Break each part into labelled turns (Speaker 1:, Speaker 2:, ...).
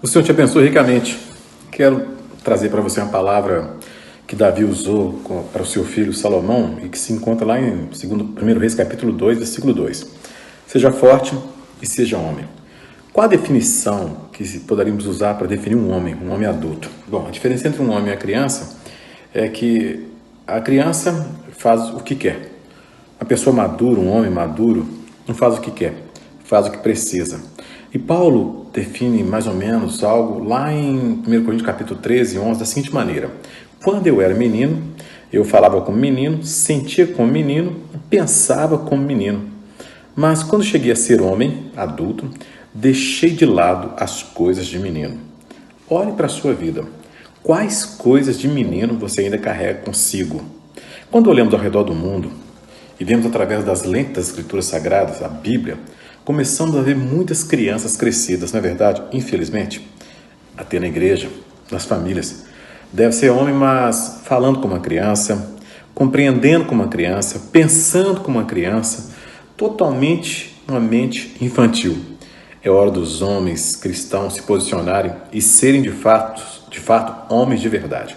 Speaker 1: O Senhor te abençoe ricamente. Quero trazer para você uma palavra que Davi usou para o seu filho Salomão e que se encontra lá em 1 Reis capítulo 2, versículo 2. Seja forte e seja homem. Qual a definição que poderíamos usar para definir um homem adulto? Bom, a diferença entre um homem e a criança é que a criança faz o que quer. A pessoa madura, um homem maduro, não faz o que quer, faz o que precisa. E Paulo define mais ou menos algo lá em 1 Coríntios capítulo 13, 11, da seguinte maneira: quando eu era menino, eu falava como menino, sentia como menino e pensava como menino. Mas quando cheguei a ser homem, adulto, deixei de lado as coisas de menino. Olhe para a sua vida. Quais coisas de menino você ainda carrega consigo? Quando olhamos ao redor do mundo e vemos através das lentes das Escrituras Sagradas, a Bíblia, começamos a ver muitas crianças crescidas, não é verdade? Infelizmente, até na igreja, nas famílias. Deve ser homem, mas falando como uma criança, compreendendo como uma criança, pensando como uma criança, totalmente uma mente infantil. É hora dos homens cristãos se posicionarem e serem de fato, homens de verdade.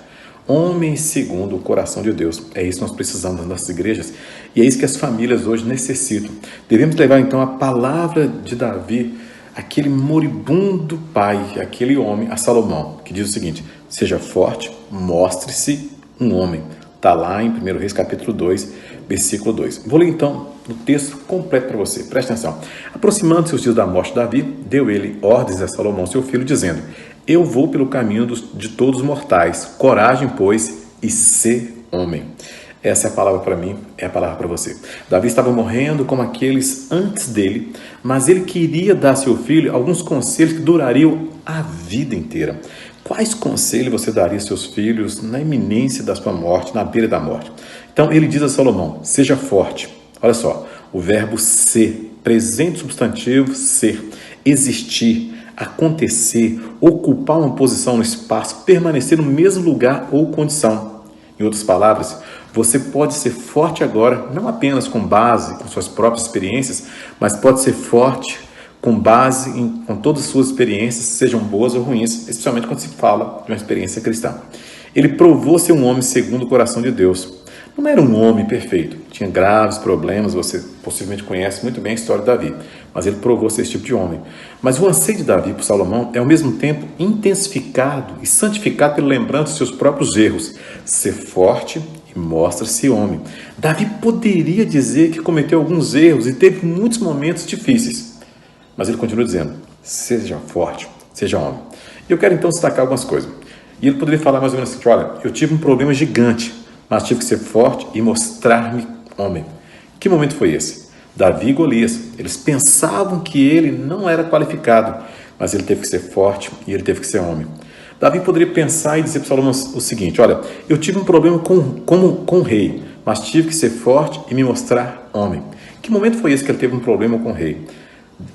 Speaker 1: Homens segundo o coração de Deus. É isso que nós precisamos nas nossas igrejas e é isso que as famílias hoje necessitam. Devemos levar então a palavra de Davi, aquele moribundo pai, aquele homem, a Salomão, que diz o seguinte: seja forte, mostre-se um homem. Está lá em 1 Reis capítulo 2, versículo 2. Vou ler então o texto completo para você. Preste atenção. Aproximando-se os dias da morte de Davi, deu ele ordens a Salomão, seu filho, dizendo: eu vou pelo caminho de todos os mortais. Coragem, pois, e ser homem. Essa é a palavra para mim, é a palavra para você. Davi estava morrendo como aqueles antes dele, mas ele queria dar a seu filho alguns conselhos que durariam a vida inteira. Quais conselhos você daria a seus filhos na iminência da sua morte, na beira da morte? Então ele diz a Salomão: seja forte. Olha só, o verbo ser, presente substantivo, ser, existir, acontecer, ocupar uma posição no espaço, permanecer no mesmo lugar ou condição. Em outras palavras, você pode ser forte agora, não apenas com base com suas próprias experiências, mas pode ser forte com base com todas as suas experiências, sejam boas ou ruins, especialmente quando se fala de uma experiência cristã. Ele provou ser um homem segundo o coração de Deus. Não era um homem perfeito, tinha graves problemas, você possivelmente conhece muito bem a história de Davi, mas ele provou ser esse tipo de homem. Mas o anseio de Davi por Salomão é ao mesmo tempo intensificado e santificado pela lembrança de seus próprios erros. Ser forte e mostra-se homem. Davi poderia dizer que cometeu alguns erros e teve muitos momentos difíceis, mas ele continua dizendo: seja forte, seja homem. E eu quero então destacar algumas coisas. E ele poderia falar mais ou menos assim: olha, eu tive um problema gigante, mas tive que ser forte e mostrar-me homem. Que momento foi esse? Davi e Golias, eles pensavam que ele não era qualificado, mas ele teve que ser forte e ele teve que ser homem. Davi poderia pensar e dizer para Salomão o seguinte: olha, eu tive um problema com o rei, mas tive que ser forte e me mostrar homem. Que momento foi esse que ele teve um problema com o rei?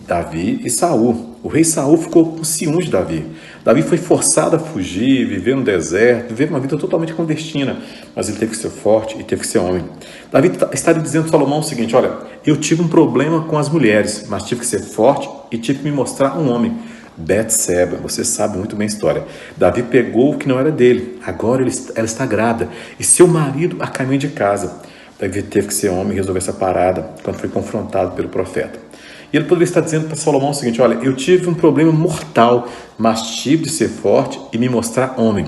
Speaker 1: Davi e Saul. O rei Saul ficou com ciúmes de Davi. Davi foi forçado a fugir, viver no deserto, viver uma vida totalmente clandestina, mas ele teve que ser forte e teve que ser homem. Davi estaria dizendo a Salomão o seguinte: olha, eu tive um problema com as mulheres, mas tive que ser forte e tive que me mostrar um homem. Betseba, você sabe muito bem a história. Davi pegou o que não era dele, agora ela está grávida e seu marido a caminho de casa. Davi teve que ser homem e resolver essa parada quando foi confrontado pelo profeta. E ele poderia estar dizendo para Salomão o seguinte: olha, eu tive um problema mortal, mas tive de ser forte e me mostrar homem.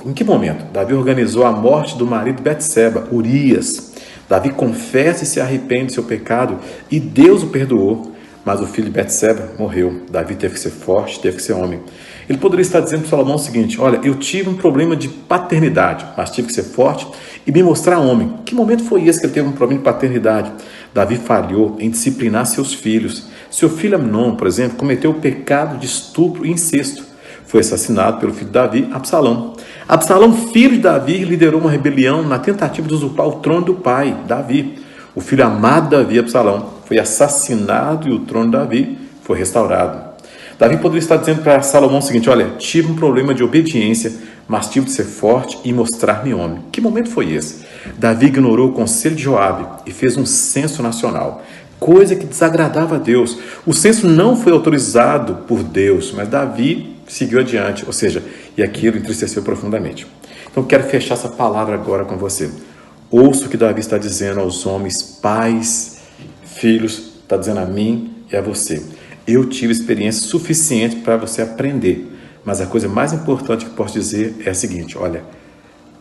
Speaker 1: Em que momento? Davi organizou a morte do marido de Betseba, Urias. Davi confessa e se arrepende do seu pecado e Deus o perdoou, mas o filho de Betseba morreu. Davi teve que ser forte, teve que ser homem. Ele poderia estar dizendo para Salomão o seguinte: olha, eu tive um problema de paternidade, mas tive que ser forte e me mostrar homem. Que momento foi esse que ele teve um problema de paternidade? Davi falhou em disciplinar seus filhos. Seu filho Amnon, por exemplo, cometeu o pecado de estupro e incesto. Foi assassinado pelo filho de Davi, Absalão. Absalão, filho de Davi, liderou uma rebelião na tentativa de usurpar o trono do pai, Davi. O filho amado de Davi, Absalão, foi assassinado e o trono de Davi foi restaurado. Davi poderia estar dizendo para Salomão o seguinte: olha, tive um problema de obediência, mas tive de ser forte e mostrar-me homem. Que momento foi esse? Davi ignorou o conselho de Joabe e fez um censo nacional, coisa que desagradava a Deus. O censo não foi autorizado por Deus, mas Davi seguiu adiante, ou seja, e aquilo entristeceu profundamente. Então quero fechar essa palavra agora com você. Ouça o que Davi está dizendo aos homens, pais, filhos, está dizendo a mim e a você. Eu tive experiência suficiente para você aprender, mas a coisa mais importante que posso dizer é a seguinte, olha,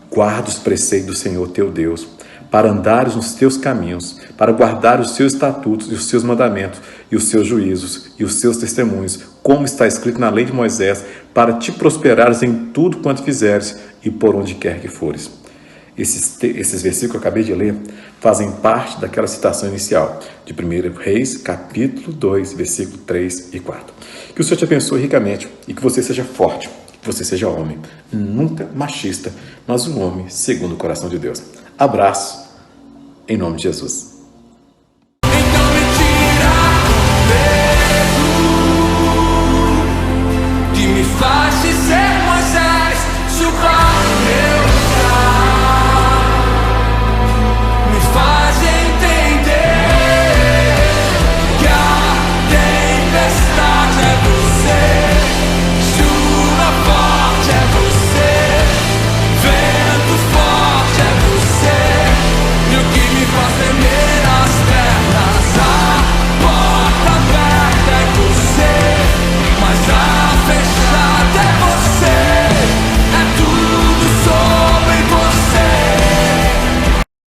Speaker 1: guarda os preceitos do Senhor teu Deus, para andares nos teus caminhos, para guardar os seus estatutos e os seus mandamentos, e os seus juízos, e os seus testemunhos, como está escrito na lei de Moisés, para te prosperares em tudo quanto fizeres, e por onde quer que fores. Esses versículos que eu acabei de ler fazem parte daquela citação inicial de 1 Reis, capítulo 2, versículo 3 e 4. Que o Senhor te abençoe ricamente e que você seja forte, que você seja homem, nunca machista, mas um homem segundo o coração de Deus. Abraço, em nome de Jesus.